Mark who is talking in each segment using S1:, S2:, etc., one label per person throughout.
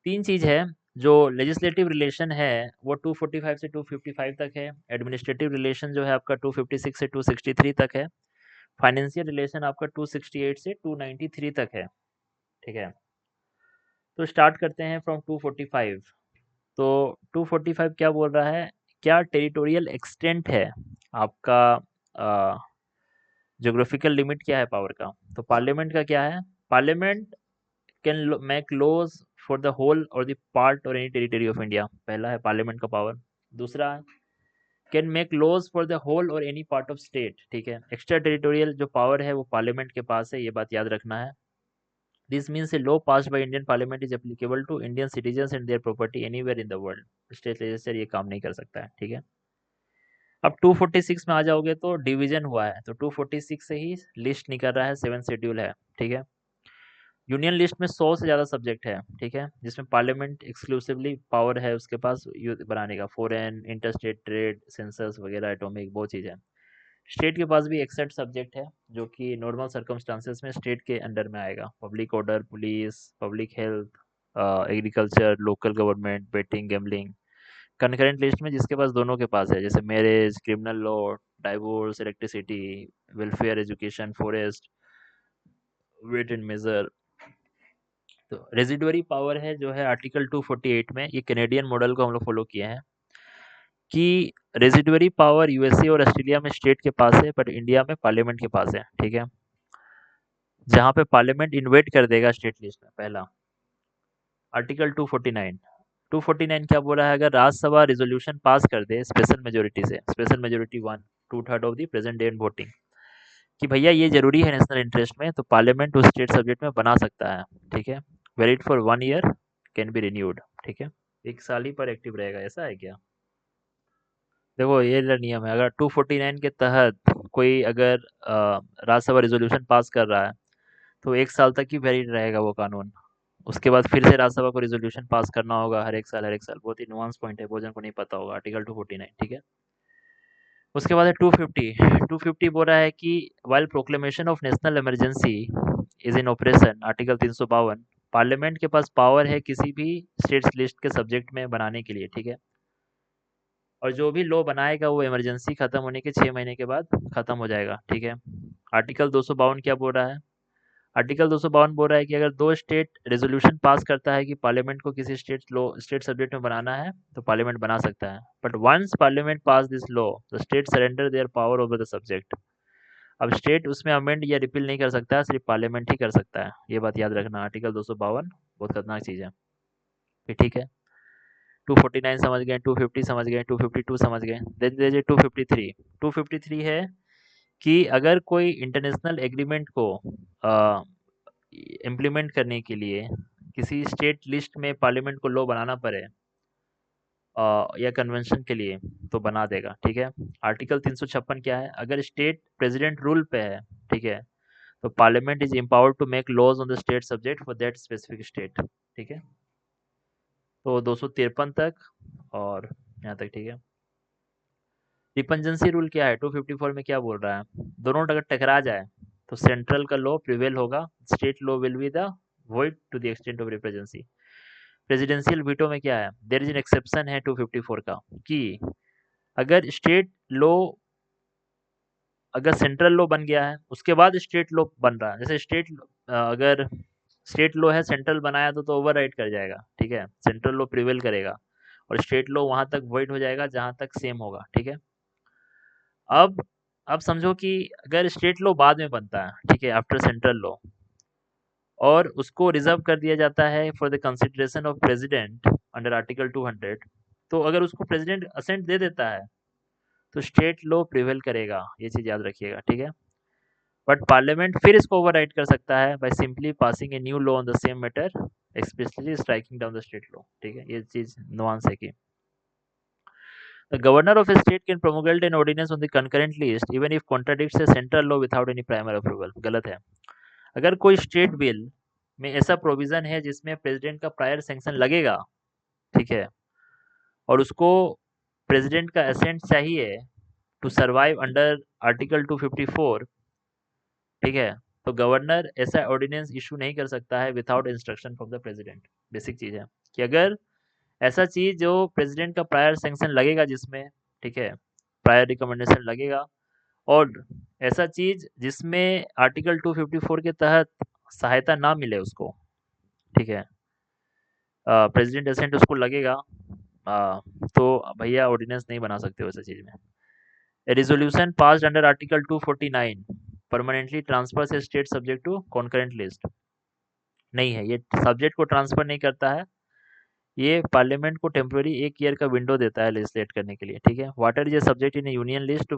S1: तीन चीज है। जो लेजिस्लेटिव रिलेशन है वो 245 से 255 तक है। एडमिनिस्ट्रेटिव रिलेशन जो है आपका 256 से 263 तक है। फाइनेंशियल रिलेशन आपका 268 से 293 तक है। ठीक है, तो स्टार्ट करते हैं फ्रॉम 245। तो 245 क्या बोल रहा है, क्या टेरिटोरियल एक्सटेंट है आपका, ज्योग्राफिकल लिमिट क्या है पावर का। तो पार्लियामेंट का क्या है, parliament can make laws for the whole or the part or any territory of India, पहला है पार्लियामेंट का पावर। दूसरा है can make laws for the whole or any part of state. ठीक है, एक्स्ट्रा टेरिटोरियल जो पावर है वो पार्लियामेंट के पास है, ये बात याद रखना है। This means a law passed by Indian parliament is applicable to Indian citizens and their property anywhere in the world. State legislature ये काम नहीं कर सकता है। ठीक है, अब 246 में आ जाओगे तो डिवीजन हुआ है, तो 246 से ही लिस्ट निकल रहा है, 7 शेड्यूल है। ठीक है, यूनियन लिस्ट में 100 से ज़्यादा सब्जेक्ट है। ठीक है, जिसमें पार्लियामेंट एक्सक्लूसिवली पावर है उसके पास बनाने का, फॉरेन इंटरस्टेट ट्रेड सेंसस वगैरह एटॉमिक बहुत चीज़ है। स्टेट के पास भी 61 सब्जेक्ट है, जो कि नॉर्मल सर्कमस्टांसेस में स्टेट के अंडर में आएगा। Public order, police, public health, agriculture, local government, betting, gambling. Concurrent list में जिसके पास दोनों के पास है, जैसे marriage, criminal law, divorce, electricity, welfare, education, forest, weight and measure. तो रेजिडुअरी पावर है जो है आर्टिकल 248 में, ये कैनेडियन मॉडल को हम लोग फॉलो किए हैं कि रेजिडुअरी पावर यूएसए और ऑस्ट्रेलिया में स्टेट के पास है, बट इंडिया में पार्लियामेंट के पास है। ठीक है, जहाँ पे पार्लियामेंट इन्वेट कर देगा स्टेट लिस्ट में, पहला आर्टिकल 249। 249 क्या बोला है, अगर राज्यसभा रिजोल्यूशन पास कर दे स्पेशल मेजोरिटी से, special majority 1/2 of the present day in voting, कि भैया ये जरूरी है नेशनल इंटरेस्ट में, तो पार्लियामेंट उस स्टेट सब्जेक्ट में बना सकता है। ठीक है, valid for 1 year, can be renewed. ठीक है, 1 साल ही पर एक्टिव रहेगा, ऐसा है क्या। देखो ये नियम है, अगर 249 के तहत कोई अगर राज्यसभा रिजोल्यूशन पास कर रहा है तो 1 साल तक ही वैलिड रहेगा वो कानून। उसके बाद फिर से राज्यसभा को रिजोल्यूशन पास करना होगा हर एक साल, हर एक साल। बहुत ही नुआंस पॉइंट है, भोजन को नहीं पता होगा, आर्टिकल 249। ठीक है, उसके बाद है 250। 250 बोल रहा है कि while proclamation of national emergency is in operation, article 352, parliament के पास पावर है किसी भी स्टेट्स लिस्ट के सब्जेक्ट में बनाने के लिए। ठीक है, और जो भी लॉ बनाएगा वो इमरजेंसी खत्म होने के 6 महीने के बाद खत्म हो जाएगा। ठीक है, आर्टिकल 252 क्या बोल रहा है, आर्टिकल 252 बोल रहा है कि अगर दो स्टेट रेजोल्यूशन पास करता है कि पार्लियामेंट को किसी स्टेट लॉ स्टेट सब्जेक्ट में बनाना है, तो पार्लियामेंट बना सकता है। But once parliament pass this law, the state surrender their power over the subject. अब स्टेट उसमें अमेंड या रिपील नहीं कर सकता है, सिर्फ पार्लियामेंट ही कर सकता है। ये बात याद रखना, आर्टिकल 252 बहुत खतरनाक चीज़ है। फिर ठीक है, 249 समझ गए, 250 समझ गए, 252 समझ गए। देन दीजिए 253। 253 है कि अगर कोई इंटरनेशनल एग्रीमेंट को इम्प्लीमेंट करने के लिए किसी स्टेट लिस्ट में पार्लियामेंट को लॉ बनाना पड़े, या कन्वेंशन के लिए, तो बना देगा। ठीक है, आर्टिकल 356 क्या है, अगर स्टेट प्रेसिडेंट रूल पे है, ठीक है, तो parliament is empowered to make laws on the state subject for that specific state. ठीक है, तो 253 तक और यहाँ तक। ठीक है, डिपेंडेंसी रूल क्या है, 254 में क्या बोल रहा है, दोनों अगर टकरा जाए तो सेंट्रल का लॉ प्रिवेल होगा, state law will be the void to the extent of repugnancy. Presidential veto में क्या है, देयर इज एन एक्सेप्शन है 254 का, कि अगर स्टेट लॉ, अगर सेंट्रल लॉ बन गया है उसके बाद स्टेट लॉ बन रहा है, जैसे स्टेट अगर स्टेट लॉ है सेंट्रल बनाया तो ओवरराइड कर जाएगा। ठीक है, सेंट्रल लॉ प्रिवेल करेगा और स्टेट लॉ वहां तक वॉइड हो जाएगा जहां तक सेम होगा। ठीक है, अब अब समझो कि अगर स्टेट लॉ बाद में बनता है, ठीक है, आफ्टर सेंट्रल लॉ, और उसको रिजर्व कर दिया जाता है for the consideration of president under article 200, तो अगर उसको प्रेसिडेंट असेंट दे देता है तो स्टेट लॉ प्रिवेल करेगा, ये चीज याद रखिएगा। ठीक है, बट पार्लियामेंट फिर इसको ओवरराइड कर सकता है by simply passing a new law on the same matter, expressly striking down the state law. ठीक है, ये चीज नुआंस है कि the governor of a state can promulgate an ordinance on the concurrent list even if contradicts a central law without any prior approval। गलत है, अगर कोई स्टेट बिल में ऐसा प्रोविजन है जिसमें प्रेसिडेंट का प्रायर सैंक्शन लगेगा, ठीक है, और उसको प्रेसिडेंट का असेंट चाहिए टू सर्वाइव अंडर आर्टिकल 254, ठीक है, तो गवर्नर ऐसा ऑर्डिनेंस इशू नहीं कर सकता है without instruction from the president. Basic चीज़ है कि अगर ऐसा चीज़ जो प्रेसिडेंट का प्रायर सैंक्शन लगेगा जिसमें, ठीक है, प्रायर रिकमेंडेशन लगेगा, और ऐसा चीज़ जिसमें आर्टिकल 254 के तहत सहायता ना मिले उसको, ठीक है, प्रेसिडेंट एसेंट उसको लगेगा, अ, तो भैया ऑर्डिनेंस नहीं बना सकते वैसे चीज़ में। A resolution passed under Article 249 permanently transfers a state subject to concurrent list। नहीं है, ये सब्जेक्ट को ट्रांसफर नहीं करता है, ये पार्लियामेंट को टेम्पररी 1 ईयर का विंडो देता है लेजिस्लेट करने के लिए, ठीक है। Water is a subject in union list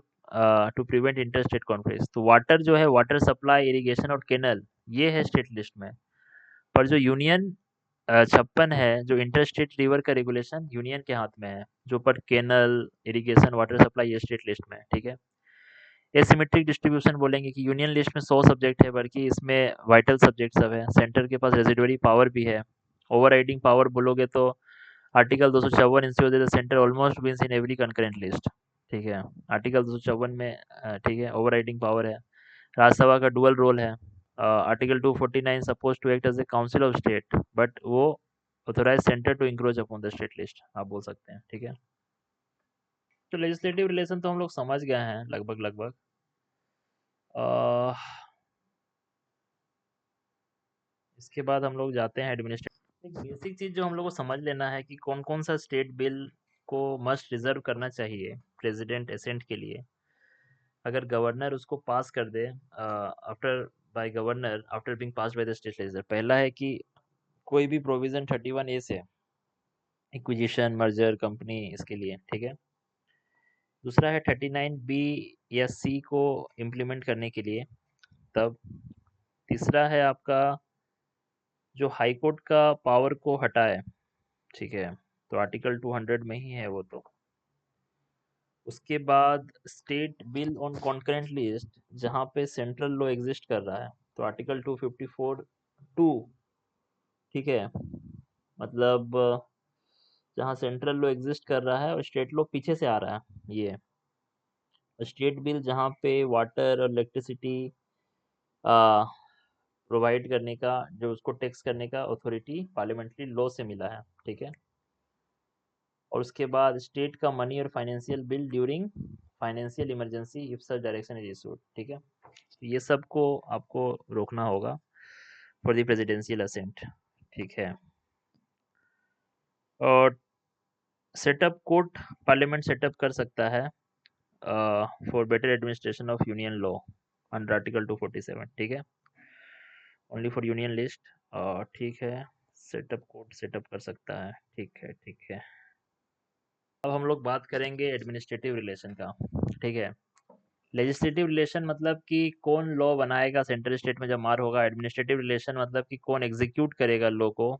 S1: to prevent inter state conflict. तो वाटर जो है, वाटर सप्लाई, इरिगेशन और केनल, ये है स्टेट लिस्ट में। पर जो यूनियन 56 है, जो इंटर स्टेट रिवर का रेगुलेशन यूनियन के हाथ में है, जो पर केनल, इरिगेशन, वाटर सप्लाई ये स्टेट लिस्ट में है, ठीक है। एसिमेट्रिक डिस्ट्रीब्यूशन बोलेंगे कि यूनियन लिस्ट में 100 सब्जेक्ट है, बल्कि इसमें वाइटल सब्जेक्ट सब है। सेंटर के पास रेजिडुअरी पावर भी है। ओवरराइडिंग पावर बोलोगे तो article 254 ensure that the centre almost wins in every concurrent list, ठीक है। आर्टिकल 254 में ठीक है, ओवरराइडिंग पावर है। राज्यसभा का डुअल रोल है। Article 249 suppose to act as a council of state, but वो authorise centre to encroach upon the state list, आप बोल सकते हैं, ठीक है। तो लेजिस्लेटिव रिलेशन तो हम लोग समझ गए हैं लगभग लगभग। इसके बाद हम लोग जाते हैं एडमिनिस्ट्रेटिव। एक बेसिक चीज़ जो हम लोग को समझ लेना है कि कौन कौन सा स्टेट बिल को मस्ट रिजर्व करना चाहिए प्रेसिडेंट एसेंट के लिए, अगर गवर्नर उसको पास कर दे after by governor after being passed by the state legislature. पहला है कि कोई भी प्रोविजन 31A से, एक्विजिशन, मर्जर, कंपनी, इसके लिए, ठीक है। दूसरा है 39B या C को इम्प्लीमेंट करने के लिए तब। तीसरा है आपका जो हाई कोर्ट का पावर को हटाए, ठीक है, तो आर्टिकल 200 में ही है वो तो। उसके बाद state bill on concurrent list, जहाँ पे सेंट्रल लॉ एग्जिस्ट कर रहा है, तो आर्टिकल 254(2), ठीक है, मतलब जहाँ सेंट्रल लॉ एग्जिस्ट कर रहा है और स्टेट लॉ पीछे से आ रहा है, ये स्टेट बिल जहाँ पे वाटर और इलेक्ट्रिसिटी प्रोवाइड करने का, जो उसको टैक्स करने का अथॉरिटी पार्लियामेंट्री लॉ से मिला है, ठीक है। और उसके बाद स्टेट का मनी और financial bill during financial emergency if such direction is issued, ठीक है। तो ये सब को आपको रोकना होगा फॉर द प्रेसिडेंशियल असेंट, ठीक है। और सेटअप कोर्ट पार्लियामेंट सेटअप कर सकता है for better administration of union law under article 247, ठीक है, ओनली फॉर यूनियन लिस्ट, ठीक है। सेटअप कोर्ट सेटअप कर सकता है, ठीक है, ठीक है। अब हम लोग बात करेंगे एडमिनिस्ट्रेटिव रिलेशन का, ठीक है। लेजिस्लेटिव रिलेशन मतलब कि कौन लॉ बनाएगा सेंट्रल स्टेट में जब मार होगा। एडमिनिस्ट्रेटिव रिलेशन मतलब कि कौन एग्जीक्यूट करेगा लॉ को।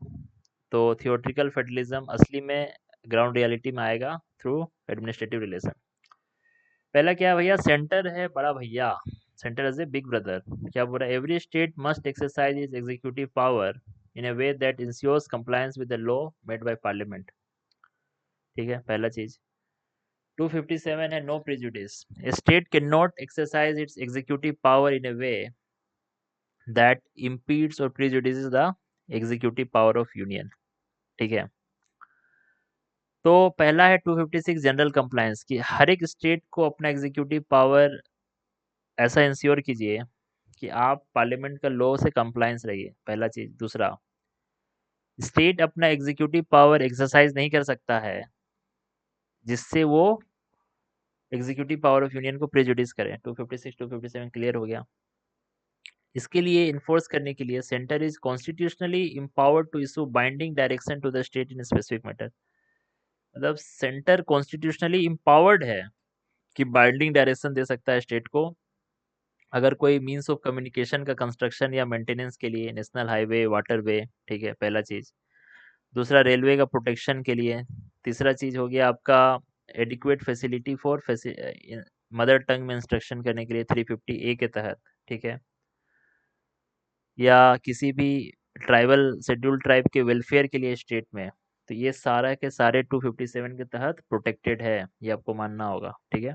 S1: तो थियोरेटिकल फेडरलिज्म असली में ग्राउंड रियलिटी में आएगा थ्रू एडमिनिस्ट्रेटिव रिलेशन। पहला क्या है भैया, सेंटर है बड़ा भैया, centre as a big brother. क्या बोल रहा है, every state must exercise is executive power in a way that ensures compliance with the law made by parliament, ठीक है, पहला चीज। 257 है no prejudice, a state cannot exercise its executive power in a way that impedes or prejudices the executive power of union, ठीक है। तो पहला है 256 जनरल कंप्लायंस की हर एक स्टेट को अपना एग्जीक्यूटिव पावर ऐसा इंश्योर कीजिए कि आप पार्लियामेंट का लॉ से कंप्लायंस रहिए, पहला चीज। दूसरा, स्टेट अपना एग्जीक्यूटिव पावर एक्सरसाइज नहीं कर सकता है जिससे वो एग्जीक्यूटिव पावर ऑफ यूनियन को प्रेजुडिस करे। 256 257 क्लियर हो गया। इसके लिए इन्फोर्स करने के लिए centre is constitutionally empowered to issue binding direction to the state in specific matter. मतलब सेंटर कॉन्स्टिट्यूशनली इम्पावर्ड है कि बाइंडिंग डायरेक्शन दे सकता है स्टेट को, अगर कोई मीन्स ऑफ कम्युनिकेशन का कंस्ट्रक्शन या मेंटेनेंस के लिए, नेशनल हाईवे, वाटरवे, ठीक है, पहला चीज। दूसरा, रेलवे का प्रोटेक्शन के लिए। तीसरा चीज हो गया आपका adequate facility for mother tongue में इंस्ट्रक्शन करने के लिए 350A के तहत, ठीक है, या किसी भी ट्राइबल शेड्यूल्ड ट्राइब के वेलफेयर के लिए स्टेट में। तो ये सारा के सारे 257 के तहत प्रोटेक्टेड है, ये आपको मानना होगा, ठीक है।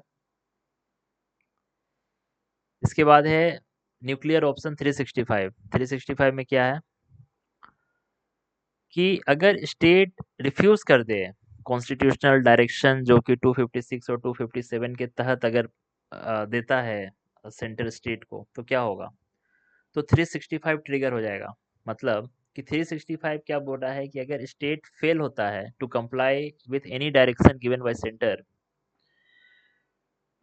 S1: इसके बाद है न्यूक्लियर ऑप्शन 365 में क्या है कि अगर स्टेट रिफ्यूज कर दे कॉन्स्टिट्यूशनल डायरेक्शन जो कि 256 और 257 के तहत अगर देता है सेंटर स्टेट को, तो क्या होगा? तो 365 ट्रिगर हो जाएगा। मतलब कि 365 क्या बोल रहा है कि अगर स्टेट फेल होता है to comply with any direction given by centre,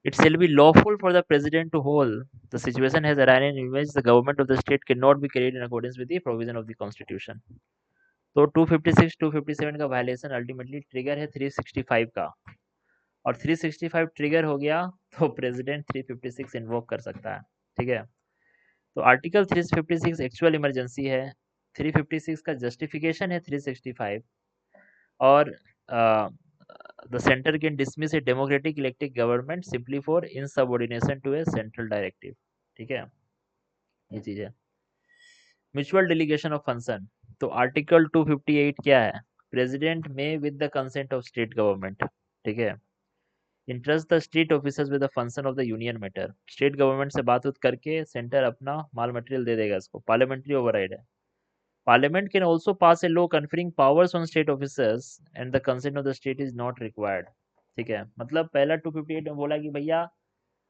S1: it shall be lawful for the president to hold the situation has arisen in which the government of the state cannot be carried in accordance with the provision of the constitution। तो 256 257 का violation ultimately trigger है 365 का, और 365 trigger हो गया तो president 356 invoke कर सकता है। ठीक है, तो आर्टिकल 356 एक्चुअल इमरजेंसी है, 356 का जस्टिफिकेशन है 365, और the centre can dismiss a democratic elected government simply for insubordination to a central directive. ठीक है, ये चीज है। म्यूचुअल डेलीगेशन ऑफ फंक्शन, तो आर्टिकल 258 क्या है? प्रेसिडेंट में with the consent of state government. ठीक है, interest the state officers with the function of the union matter, state government से बात करके सेंटर अपना माल मटेरियल दे देगा इसको, पार्लियामेंट्री ओवरराइड है। Parliament can also pass a law conferring powers on state officers and the consent of the state is not required. ठीक है, मतलब पहला 258 में बोला कि भैया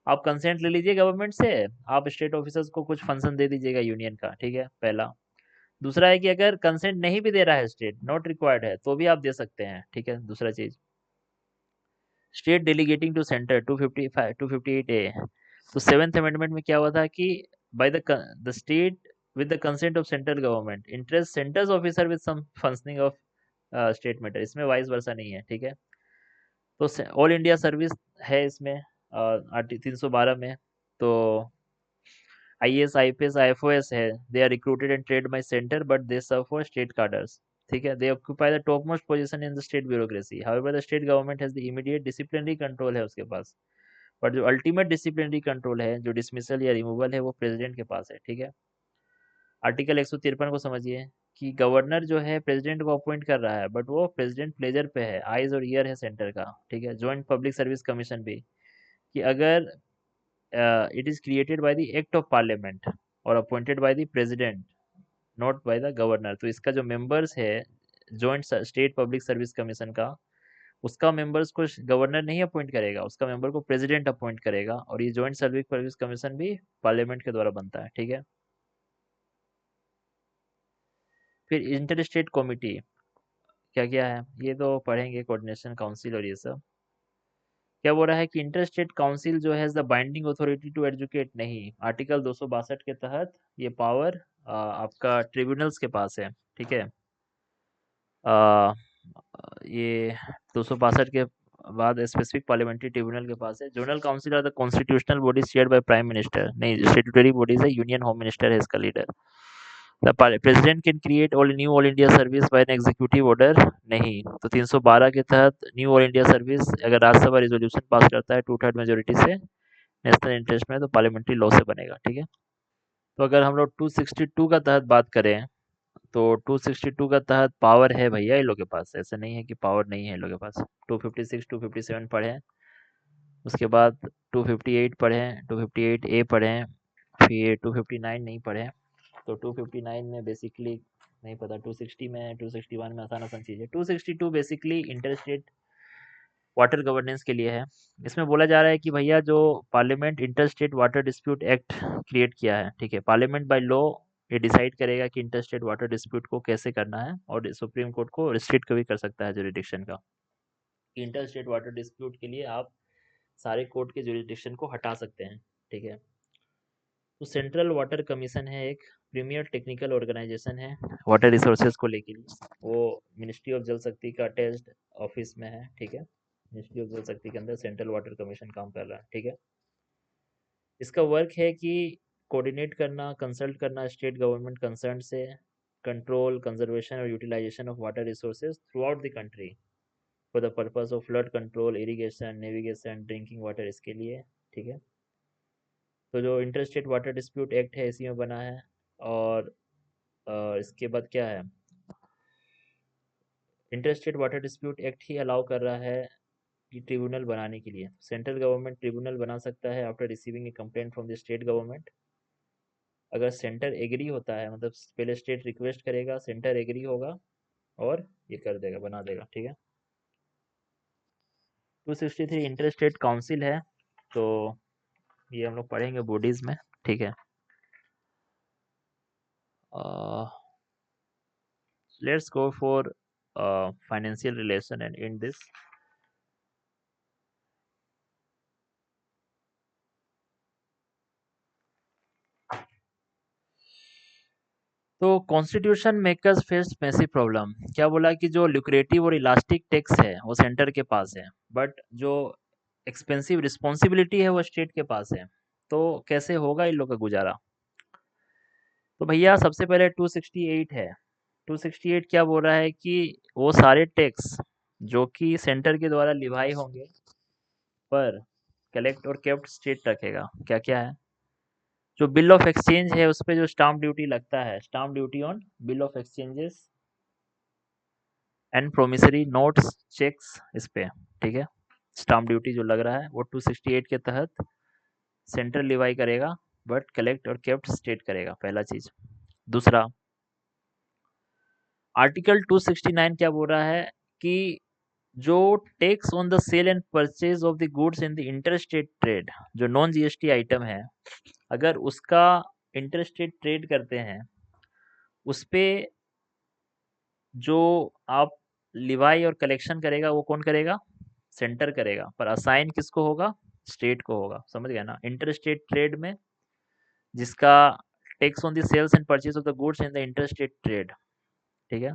S1: आप कंसेंट ले लीजिए गवर्नमेंट से, आप स्टेट ऑफिसर्स को कुछ फंक्शन दे दीजिएगा यूनियन का। ठीक है, पहला। दूसरा है कि अगर कंसेंट नहीं भी दे रहा है, स्टेट नॉट रिक्वायर्ड है, तो भी आप दे सकते हैं। ठीक है, दूसरा चीज। State delegating to centre 255 258 A, तो सेवेंथ अमेंडमेंट में क्या हुआ था कि by the state with the consent of central government interest centres officer with some functioning of state matter, इसमें वाइस वर्सा नहीं है। ठीक है, तो ऑल इंडिया सर्विस है इसमें आर्टिकल 312 में, तो आईएएस आईपीएस आईएफओएस है, they are recruited and trained by centre but they serve for state cadres। ठीक है, they occupy the top most position in the state bureaucracy, however the state government has the immediate disciplinary control है उसके पास, but जो ultimate disciplinary control है, जो dismissal या removal है, वो प्रेसिडेंट के पास है। ठीक है, आर्टिकल 153 को समझिए कि गवर्नर जो है प्रेसिडेंट को अपॉइंट कर रहा है, बट वो प्रेसिडेंट प्लेजर पे है, आइज और ईयर है सेंटर का। ठीक है, जॉइंट पब्लिक सर्विस कमीशन भी, कि अगर it is created by the act of parliament और appointed by the president not by the governor, तो इसका जो मेंबर्स है joint state public service commission का, उसका मेंबर्स को गवर्नर नहीं अपॉइंट करेगा, उसका मेंबर को प्रेसिडेंट अपॉइंट करेगा, और ये जॉइंट सर्विस कमीशन भी पार्लियामेंट के द्वारा बनता है। ठीक है, फिर इंटर स्टेट कमिटी क्या क्या है, ये तो पढ़ेंगे, कोऑर्डिनेशन काउंसिल और ये सब। क्या बोल रहा है कि इंटर स्टेट काउंसिल जो है the binding authority to educate, नहीं, आर्टिकल 262 के तहत ये पावर आपका ट्रिब्यूनल्स के पास है। ठीक है, अ, ये 262 के बाद स्पेसिफिक पार्लियामेंट्री ट्रिब्यूनल के पास है। Zonal council are the constitutional bodies chaired by prime minister, नहीं, स्टेट्यूटरी बॉडीज है, यूनियन होम मिनिस्टर है इसका लीडर। The president can create all India service by an executive order, नहीं, तो 312 के तहत न्यू ऑल इंडिया सर्विस अगर राज्यसभा रिजोल्यूशन पास करता है 2/3 मेजोरिटी से नेशनल इंटरेस्ट में, तो पार्लियामेंट्री लॉ से बनेगा। ठीक है, तो अगर हम लोग 262 का तहत बात करें, तो 262 का तहत पावर है भैया इन लोग के पास, ऐसे नहीं है कि पावर नहीं है इन लोग के पास। 256 257 पढ़े, उसके बाद 258 पढ़े, 258 ए पढ़े, फिर 259 नहीं पढ़े। तो 259 में बेसिकली नहीं पता, 260 में, 261 में आसान आसान चीज़ है। 262 basically inter state water governance के लिए है। इसमें बोला जा रहा है कि भैया जो parliament inter state water dispute act create किया है, ठीक है, पार्लियामेंट बाय लॉ ये डिसाइड करेगा कि इंटर स्टेट वाटर डिस्प्यूट को कैसे करना है, और सुप्रीम कोर्ट को रिस्ट्रिक्ट भी कर सकता है जुरिडिक्शन का, कि इंटर स्टेट वाटर डिस्प्यूट के लिए आप सारे कोर्ट के जुरिडिक्शन को हटा सकते हैं। ठीक है, तो सेंट्रल वाटर कमीशन है एक प्रीमियर टेक्निकल ऑर्गेनाइजेशन है वाटर रिसोर्सेज को लेके लिए, वो मिनिस्ट्री ऑफ जल शक्ति का अटैच्ड ऑफिस में है। ठीक है, मिनिस्ट्री ऑफ जल शक्ति के अंदर सेंट्रल वाटर कमीशन काम कर रहा है। ठीक है, इसका वर्क है कि कोऑर्डिनेट करना, कंसल्ट करना स्टेट गवर्नमेंट कंसर्न से, कंट्रोल, कंजर्वेशन और utilisation of water resources throughout the country for the purpose of flood control, irrigation, navigation, drinking water, इसके लिए। ठीक है, तो जो inter state water dispute act है इसी में बना है, और इसके बाद क्या है, inter state water dispute act ही अलाउ कर रहा है कि ट्रिब्यूनल बनाने के लिए सेंट्रल गवर्नमेंट ट्रिब्यूनल बना सकता है after receiving A complaint from the state government, अगर सेंटर एग्री होता है, मतलब पहले स्टेट रिक्वेस्ट करेगा, सेंटर एग्री होगा और ये कर देगा, बना देगा, ठीक है। 263 इंटर स्टेट काउंसिल है, तो ये हम लोग पढ़ेंगे बॉडीज में, ठीक है। Let's go for financial relation and in this. तो constitution makers face massive problem. क्या बोला कि जो लुक्रेटिव और इलास्टिक टैक्स है वो सेंटर के पास है, बट जो एक्सपेंसिव रिस्पॉन्सिबिलिटी है वो स्टेट के पास है। तो कैसे होगा इन लोग का गुजारा? तो भैया सबसे पहले 268 है। 268 क्या बोल रहा है कि वो सारे टैक्स जो कि सेंटर के द्वारा लिवाई होंगे पर कलेक्ट और केप्ट स्टेट रखेगा। क्या क्या है? जो बिल ऑफ एक्सचेंज है उस पे जो स्टाम्प ड्यूटी लगता है, stamp duty on bill of exchanges and promissory notes cheques, इस पे, ठीक है। स्टाम्प ड्यूटी जो लग रहा है वो 268 के तहत सेंटर लिवाई करेगा, बट कलेक्ट और केप्ट स्टेट करेगा, पहला चीज। दूसरा, आर्टिकल 269 क्या बोल रहा है कि जो tax on the sale and purchase of the goods in the interstate trade, जो नॉन जीएसटी आइटम है, अगर उसका इंटरस्टेट ट्रेड करते हैं उस पे जो आप लिवाई और कलेक्शन करेगा वो कौन करेगा? सेंटर करेगा, पर असाइन किसको होगा? स्टेट को होगा। समझ गया ना? इंटरस्टेट ट्रेड में जिसका tax on the sales and purchase of the goods in the interstate trade, ठीक है।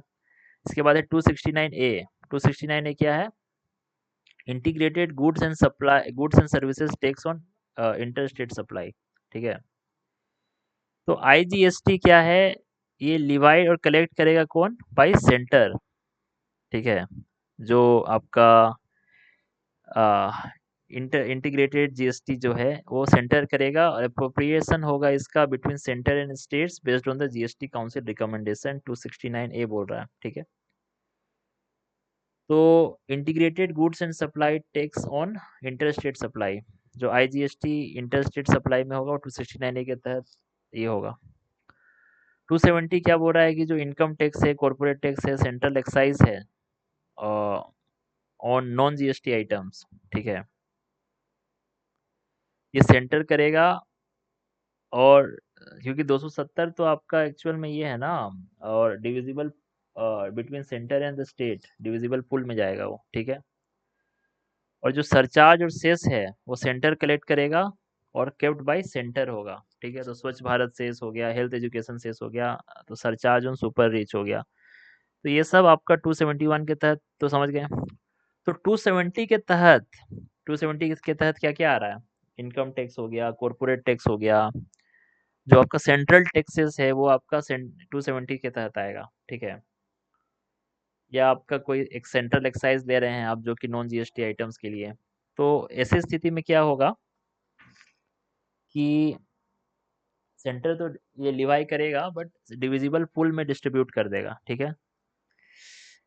S1: इसके बाद है 269 ए। 269 ए क्या है? Integrated goods and services tax on interstate supply, ठीक है। तो आईजीएसटी क्या है? ये लिवाई और कलेक्ट करेगा कौन? बाय सेंटर, ठीक है। जो आपका इंटीग्रेटेड जीएसटी जो है वो सेंटर करेगा, और अप्रोप्रिएशन होगा इसका between centre and states based on the GST council recommendation. 269 ए बोल रहा है, ठीक है। तो integrated goods and supply tax on interstate supply, जो आईजीएसटी इंटरस्टेट सप्लाई में होगा वो 269 ए के तहत ये होगा। 270 क्या बोल रहा है कि जो इनकम टैक्स है, कॉर्पोरेट टैक्स है, सेंट्रल एक्साइज है ऑन नॉन जीएसटी आइटम्स, ठीक है, ये सेंटर करेगा। और क्योंकि 270 तो आपका एक्चुअल में ये है ना, और divisible between centre and the state, divisible pool में जाएगा वो, ठीक है। और जो सरचार्ज और सेस है वो सेंटर कलेक्ट करेगा और केप्ट बाय सेंटर होगा, ठीक है। तो स्वच्छ भारत सेस हो गया, हेल्थ एजुकेशन सेस हो गया, तो सरचार्ज ऑन सुपर रिच हो गया। तो ये सब आपका 271 के तहत, तो समझ गए। तो 270 के तहत, 270 के तहत क्या क्या आ रहा है? इनकम टैक्स हो गया, कॉर्पोरेट टैक्स हो गया, जो आपका सेंट्रल टैक्सेस है वो आपका 270 के तहत आएगा, ठीक है। या आपका कोई एक सेंट्रल एक्साइज ले रहे हैं आप, जो कि नॉन जीएसटी आइटम्स के लिए, तो ऐसी स्थिति में क्या होगा कि सेंटर तो ये लिवाई करेगा बट डिविजिबल पूल में डिस्ट्रीब्यूट कर देगा, ठीक है।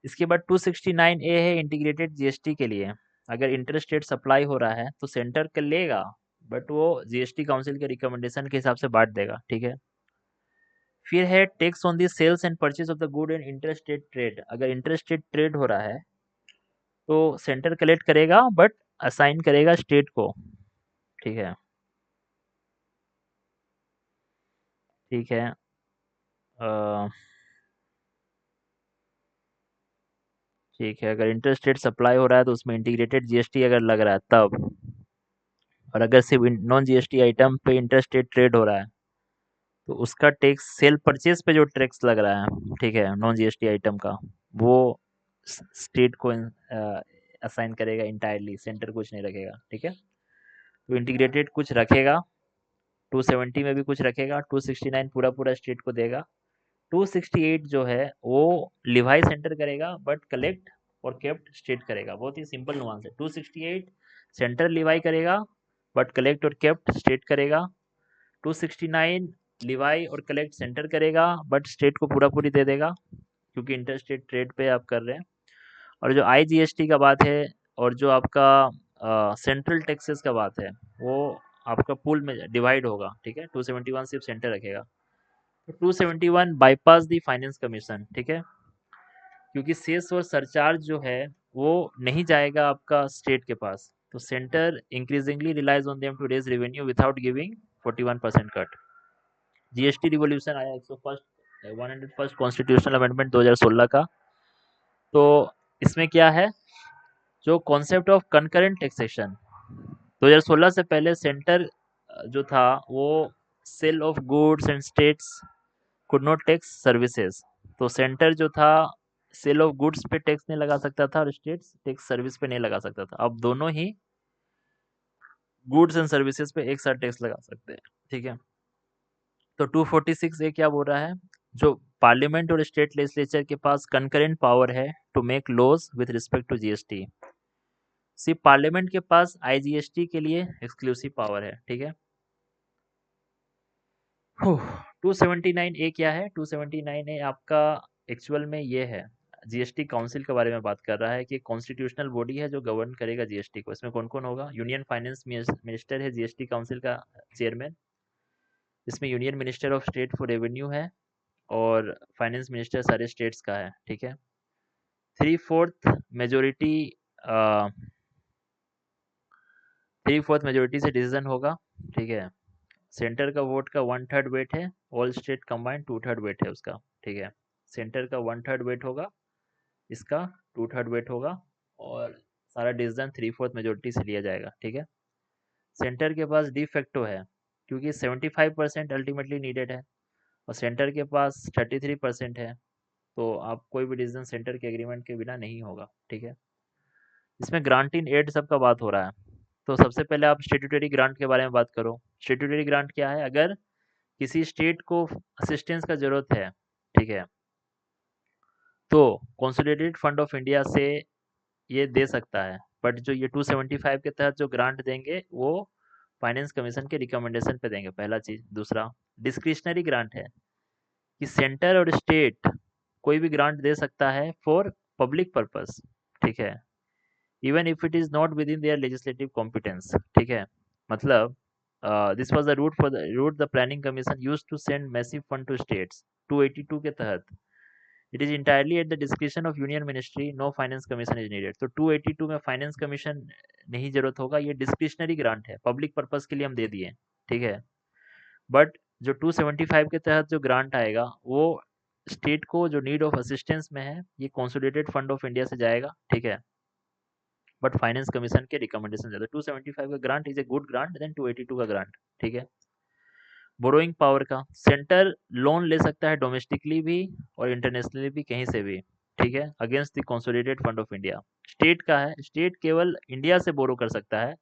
S1: इसके बाद 269 ए है इंटीग्रेटेड जीएसटी के लिए। अगर इंटर स्टेट सप्लाई हो रहा है तो सेंटर कर लेगा, बट वो जीएसटी काउंसिल के रिकमेंडेशन के हिसाब से बांट देगा, ठीक है। फिर है tax on the sales and purchase of the good in interstate trade. अगर इंटरस्टेट ट्रेड हो रहा है तो सेंटर कलेक्ट करेगा बट असाइन करेगा स्टेट को, ठीक है। ठीक है। अ, ठीक है, अगर इंटरस्टेट सप्लाई हो रहा है तो उसमें इंटीग्रेटेड जीएसटी अगर लग रहा है तब, और अगर सिर्फ नॉन जीएसटी आइटम पे इंटरस्टेट ट्रेड हो रहा है तो उसका टैक्स सेल परचेज पे जो टैक्स लग रहा है, ठीक है, नॉन जीएसटी आइटम का, वो स्टेट को असाइन करेगा इंटायरली, सेंटर कुछ नहीं रखेगा, ठीक है। तो इंटीग्रेटेड कुछ रखेगा, 270 में भी कुछ रखेगा, 269 पूरा पूरा स्टेट को देगा। 268 जो है वो लिवाई सेंटर करेगा बट कलेक्ट और केप्ट स्टेट करेगा। बहुत ही सिंपल नुआंस है। 268 सेंटर लिवाई करेगा बट कलेक्ट और केप्ट स्टेट करेगा। 269 लिवाई और कलेक्ट सेंटर करेगा बट स्टेट को पूरा पूरी दे देगा, क्योंकि इंटर स्टेट ट्रेड पे आप कर रहे हैं। और जो आईजीएसटी का बात है और जो आपका सेंट्रल टैक्सेस का बात है, वो आपका पूल में डिवाइड होगा, ठीक है। 271 सिर्फ सेंटर रखेगा। तो 271 बाईपास द फाइनेंस कमीशन, ठीक है, क्योंकि सेस और सरचार्ज जो है वो नहीं जाएगा आपका स्टेट के पास, तो centre increasingly relies on them to raise revenue without giving 41% cut. GST revolution आया 101st कॉन्स्टिट्यूशनल अमेंडमेंट 2016 का। तो इसमें क्या है, जो कॉन्सेप्ट ऑफ कंकरेंट टैक्सेशन 2016 से पहले सेंटर जो था वो sale of goods and states could not tax services. तो सेंटर जो था सेल ऑफ गुड्स पे टैक्स नहीं लगा सकता था और स्टेट्स टैक्स सर्विस पे नहीं लगा सकता था। अब दोनों ही गुड्स एंड सर्विसेज पे एक साथ टैक्स लगा सकते हैं, ठीक है। तो 246 ए क्या बोल रहा है, जो पार्लियामेंट और स्टेट लेजिस्लेचर के पास कंकरेंट पावर है to make laws with respect to GST. सिर्फ पार्लियामेंट के पास आईजीएसटी के लिए एक्सक्लूसिव पावर है, ठीक है। 279 ए क्या है, 279 ए आपका एक्चुअल में ये है, जीएसटी काउंसिल के बारे में बात कर रहा है कि कॉन्स्टिट्यूशनल बॉडी है जो गवर्न करेगा जीएसटी को। इसमें कौन कौन होगा, यूनियन फाइनेंस मिनिस्टर है जीएसटी काउंसिल का चेयरमैन, इसमें union minister of state for revenue है और फाइनेंस मिनिस्टर सारे स्टेट्स का है, ठीक है। 3/4 मेजोरिटी 3/4 मेजोरिटी से डिसीजन होगा, ठीक है। सेंटर का वोट का 1/3 वेट है, ऑल स्टेट कंबाइंड 2/3 वेट है उसका, ठीक है। सेंटर का 1/3 वेट होगा, इसका 2/3 वेट होगा और सारा डिसीजन 3/4 मेजोरिटी से लिया जाएगा, ठीक है। सेंटर के पास डी फैक्टो है क्योंकि 75% अल्टीमेटली नीडेड है और सेंटर के पास 33% है, तो आप कोई भी डिसीजन सेंटर के एग्रीमेंट के बिना नहीं होगा, ठीक है। इसमें ग्रांट इन एड सबका बात हो रहा है। तो सबसे पहले आप स्टेट्यूटरी ग्रांट के बारे में बात करो। स्टेट्यूटरी ग्रांट क्या है, अगर किसी स्टेट को असिस्टेंस का जरूरत है, ठीक है, तो कंसोलिडेटेड फंड ऑफ इंडिया से ये दे सकता है। बट जो ये 275 के तहत जो ग्रांट देंगे वो फाइनेंस कमीशन के रिकमेंडेशन पे देंगे, पहला चीज। दूसरा, डिस्क्रिशनरी ग्रांट है कि सेंटर और स्टेट कोई भी ग्रांट दे सकता है फॉर पब्लिक पर्पस, ठीक है, even if it is not within their legislative competence, ठीक है। मतलब this was the route the planning commission used to send massive fund to states 282 के तहत। It is entirely at the discretion of union ministry, no finance commission is needed. तो 282 में finance commission नहीं जरूरत होगा, ये डिस्क्रिशनरी ग्रांट है, public purpose के लिए हम दे दिए, ठीक है। बट जो 275 के तहत जो ग्रांट आएगा वो स्टेट को जो नीड ऑफ असिस्टेंस में है, ये कंसोलिडेटेड फंड ऑफ इंडिया से जाएगा, ठीक है। बट फाइनेंस कमीशन के रिकमेंडेशन ज्यादा, 275 का grant is a good grant than 282 का ग्रांट, ठीक है। बोरोइंग पावर का, सेंटर लोन ले सकता है डोमेस्टिकली भी और इंटरनेशनली भी, कहीं से भी, ठीक है, against the consolidated fund of India. State का है, स्टेट केवल इंडिया से बोरो कर सकता है,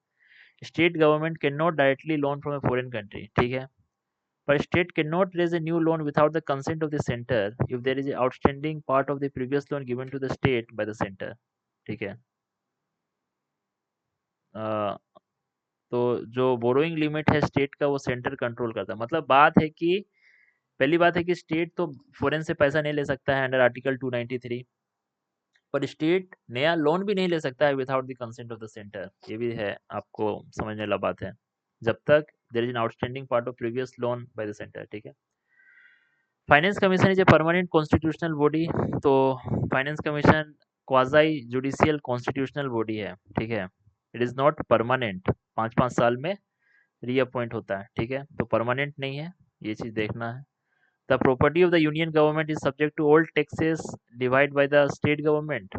S1: state government can not directly loan from a foreign country, ठीक है। पर state can not raise a new loan without the consent of the centre if there is outstanding part of the previous loan given to the state by the centre, ठीक है। अ, तो जो borrowing limit है state का वो centre control करता है। मतलब बात है कि पहली बात है कि स्टेट तो फॉरेन से पैसा नहीं ले सकता है अंडर आर्टिकल 293, पर स्टेट नया लोन भी नहीं ले सकता है without the consent of the centre. ये भी है, आपको समझने वाला बात है, जब तक there is an outstanding part of previous loan by the centre, ठीक है। Finance commission is a permanent constitutional body. तो finance commission quasi judicial constitutional body है, ठीक है। इट इज नॉट परमानेंट, 5-5 साल में रीअपॉइंट होता है, ठीक है, तो परमानेंट नहीं है, ये चीज देखना है। The property of the union government is subject to all taxes levied by the state government.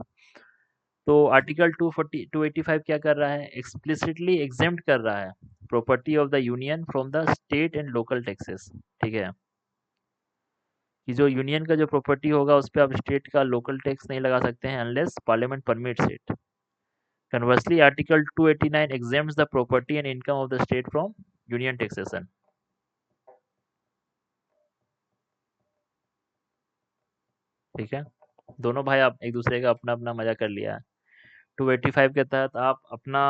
S1: तो आर्टिकल 285 क्या कर रहा है, एक्सप्लिसिटली एग्जेम्प्ट कर रहा है property of the union from the state and local taxes, ठीक है, कि जो यूनियन का जो प्रॉपर्टी होगा उस पर आप स्टेट का लोकल टैक्स नहीं लगा सकते हैं unless parliament permits it. Conversely article 289 exempts the property and income of the state from union taxation, ठीक है। दोनों भाई आप एक दूसरे का अपना अपना मजा कर लिया है। 285 के तहत आप अपना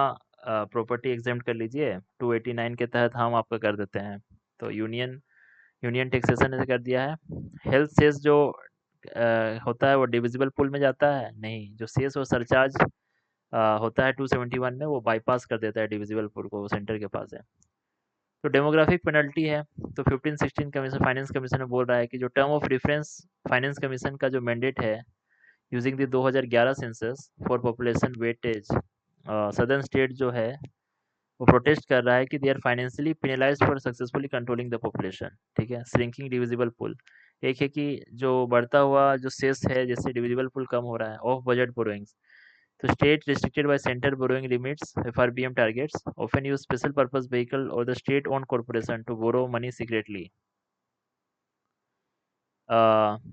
S1: प्रॉपर्टी एग्जेम्प्ट कर लीजिए, 289 के तहत हम आपका कर देते हैं। तो यूनियन यूनियन टैक्सेशन ने कर दिया है। हेल्थ सेस जो होता है वो डिविजिबल पूल में जाता है नहीं, जो सेस और सरचार्ज होता है 271 में, वो बाईपास कर देता है डिविजिबल पूल को, वो सेंटर के पास है। तो डेमोग्राफिक पेनल्टी है, तो 1516 कमीशन फाइनेंस कमीशन में बोल रहा है कि जो term of reference finance commission का जो मैंडेट है using the 2011 census for population weightage, southern state जो है वो प्रोटेस्ट कर रहा है कि they are financially penalised for successfully controlling the population. ठीक है, श्रिंकिंग डिविजिबल पूल। एक है कि जो बढ़ता हुआ जो सेस है जिससे डिविजिबल पूल कम हो रहा है, ऑफ बजट बोरोइंग्स। तो state restricted by center borrowing limits FRBM targets often use special purpose vehicle or the state owned corporation to borrow money secretly।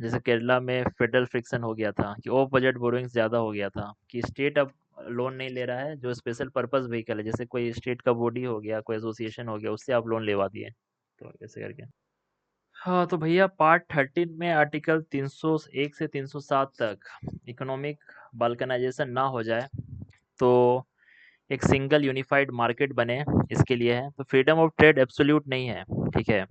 S1: जैसे केरला में फेडरल फ्रिक्शन हो गया था कि ऑफ बजट बोरोइंग्स ज़्यादा हो गया था कि स्टेट अब लोन नहीं ले रहा है, जो स्पेशल पर्पस व्हीकल है जैसे कोई स्टेट का बॉडी हो गया, कोई एसोसिएशन हो गया, उससे आप लोन लेवा दिए, तो ऐसे करके। हाँ तो भैया पार्ट 13 में आर्टिकल 301 से 307 तक इकोनॉमिक बाल्कनाइजेशन ना हो जाए तो एक सिंगल यूनिफाइड मार्केट बने, इसके लिए है। तो फ्रीडम ऑफ ट्रेड एब्सोल्यूट नहीं है, ठीक है।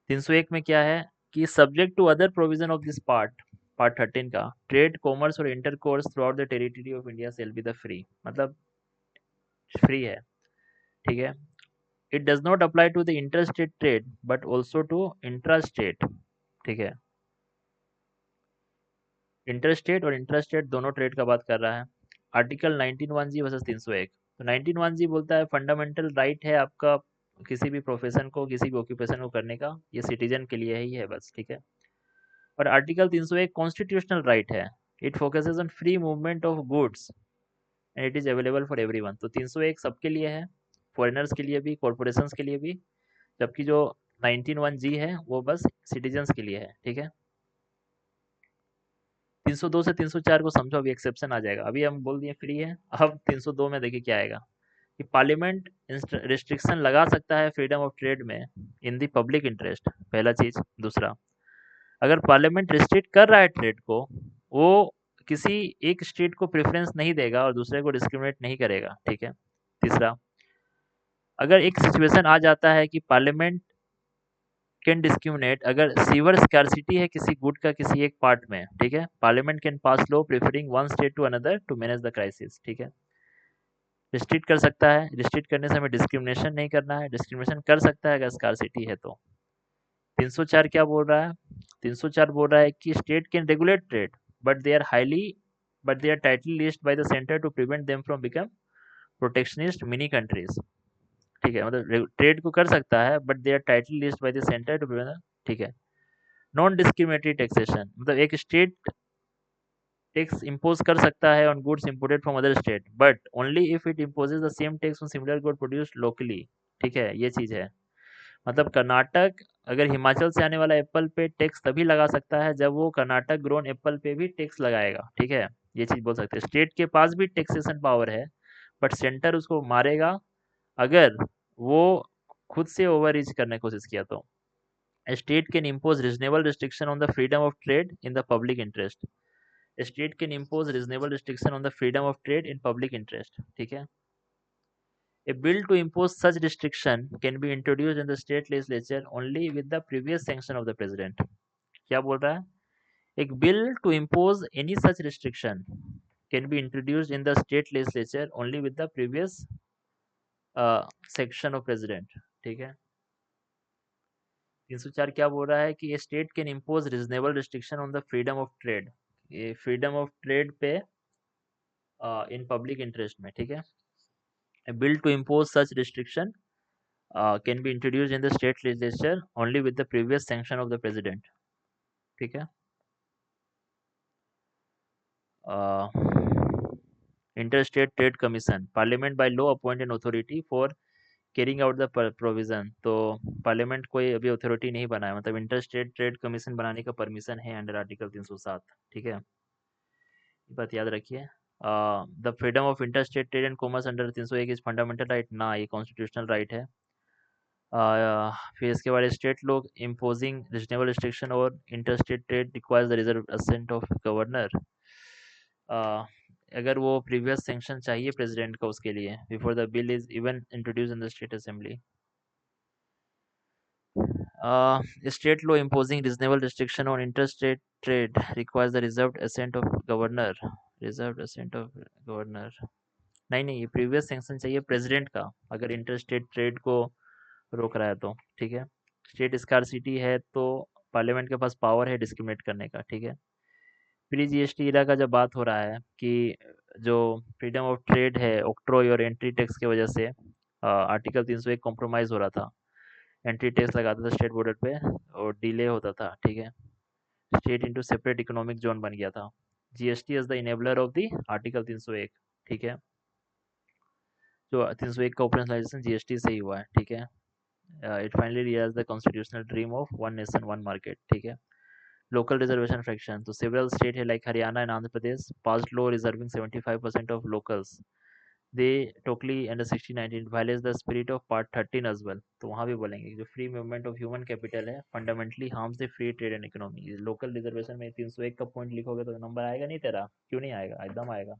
S1: 301 में क्या है कि subject to other provision of this part 13 का ट्रेड कॉमर्स और intercourse throughout the territory of India shall be the free, मतलब फ्री है, ठीक है। It does not apply to the inter state trade but also to intra state, ठीक है। Inter state और intra state दोनों trade का बात कर रहा है। Article 19(1) versus 301। तो 19(1) बोलता है फंडामेंटल राइट है आपका किसी भी प्रोफेशन को, किसी भी ऑक्यूपेशन को करने का, ये सिटीजन के लिए ही है बस, ठीक है। और आर्टिकल 301 कॉन्स्टिट्यूशनल राइट है। It focuses on free movement of goods and it is available for everyone. तो 301 सबके लिए है, फॉरेनर्स के लिए भी, कॉरपोरेशंस के लिए भी, जबकि जो 19(1) है वो बस सिटीजन्स के लिए है, ठीक है। 302 से 304 को समझो, अभी एक्सेप्शन आ जाएगा। अभी हम बोल दिए फ्री है, अब 302 में देखिए क्या आएगा कि पार्लियामेंट रिस्ट्रिक्शन लगा सकता है फ्रीडम ऑफ ट्रेड में इन द पब्लिक इंटरेस्ट, पहला चीज। दूसरा, अगर पार्लियामेंट रिस्ट्रिक्ट कर रहा है ट्रेड को, वो किसी एक स्टेट को प्रेफरेंस नहीं देगा और दूसरे को डिस्क्रिमिनेट नहीं करेगा, ठीक है। तीसरा, अगर एक सिचुएशन आ जाता है कि पार्लियामेंट कैन डिस्क्रिमिनेट, अगर सीवर स्कार्सिटी है किसी गुड का किसी एक पार्ट में, ठीक है, parliament can pass law preferring one state to another to manage the crisis, ठीक है। रिस्ट्रिक्ट कर सकता है, रिस्ट्रिक्ट करने से हमें डिस्क्रिमिनेशन नहीं करना है, डिस्क्रिमिनेशन कर सकता है अगर स्कार्सिटी है तो। 304 क्या बोल रहा है? 304 बोल रहा है कि state can regulate trade but they are tightly listed by the centre to prevent them from become protectionist mini countries, ठीक है। मतलब ट्रेड को कर सकता है but they are tightly listed by the centre to prevent, ठीक है। Non discriminatory taxation, मतलब एक स्टेट टैक्स इम्पोज कर सकता है on goods imported from other state but only if it imposes the same tax on similar good produced locally, ठीक है, ये चीज है। मतलब कर्नाटक अगर हिमाचल से आने वाला एप्पल पे टैक्स तभी लगा सकता है जब वो कर्नाटक ग्रोन एप्पल पे भी टैक्स लगाएगा, ठीक है। ये चीज बोल सकते हैं, स्टेट के पास भी टैक्सेशन पावर है बट सेंटर उसको मारेगा अगर वो खुद से ओवर रीच करने की कोशिश किया तो। A state can impose reasonable restriction on the freedom of trade in the public interest। A state can impose reasonable restriction on the freedom of trade in public interest, ठीक है। A bill to impose such restriction can be introduced in the state legislature only with the previous sanction of the president। क्या बोल रहा है? एक bill to impose any such restriction can be introduced in the state legislature only with the previous section of president, ठीक है। 304 क्या बोल रहा है कि state can impose reasonable restriction on the freedom of trade, ये फ्रीडम ऑफ ट्रेड पे in public interest में, ठीक है। A bill to impose such restriction can be introduced in the state legislature only with the previous sanction of the president, ठीक है। Inter state trade commission, parliament by law appoint an authority for carrying out the provision. तो parliament कोई अभी authority नहीं बनाया, मतलब inter state trade commission बनाने का परमिशन है अंडर आर्टिकल 307, ठीक है। ये बात याद रखिए। The freedom of inter state trade and commerce under 301 is fundamental right ना, ये कॉन्स्टिट्यूशनल राइट है। फिर इसके बाद state law imposing reasonable restriction और inter state trade requires the reserve assent of governor. अगर वो प्रीवियस सैंक्शन चाहिए प्रेसिडेंट का उसके लिए before the bill is even introduce in the state assembly. State law imposing reasonable restriction on interstate trade requires the reserved assent of governor, reserved assent of governor। नहीं नहीं, ये previous sanction चाहिए president का, अगर inter state trade को रोक रहा है तो। ठीक है, स्टेट स्कारसिटी है तो पार्लियामेंट के पास पावर है डिस्क्रिमिनेट करने का। ठीक है, प्री जीएसटी इरा का जब बात हो रहा है कि जो फ्रीडम ऑफ ट्रेड है ऑक्ट्रॉय और एंट्री टैक्स की वजह से आर्टिकल 301 कॉम्प्रोमाइज हो रहा था। एंट्री टैक्स लगाता था स्टेट बॉर्डर पे और डिले होता था। ठीक है, state into separate economic zone बन गया था। GST is the enabler of the article 301। ठीक है, जो 301 का ऑपरेशनलाइजेशन जीएसटी से ही हुआ है। ठीक है, it finally realise the constitutional dream of one nation one market. ठीक है, लोकल रिजर्वेशन फ्रैक्शन, तो several state है like Haryana and Andhra Pradesh passed law reserving 75% of locals, they totally under 1619 violates the spirit of part 13 as well। तो वहाँ भी बोलेंगे जो free movement of human capital है fundamentally harms the free trade and economy. Local reservation में 301 का point लिखोगे तो नंबर आएगा नहीं तेरा, क्यों नहीं आएगा, एकदम आएगा।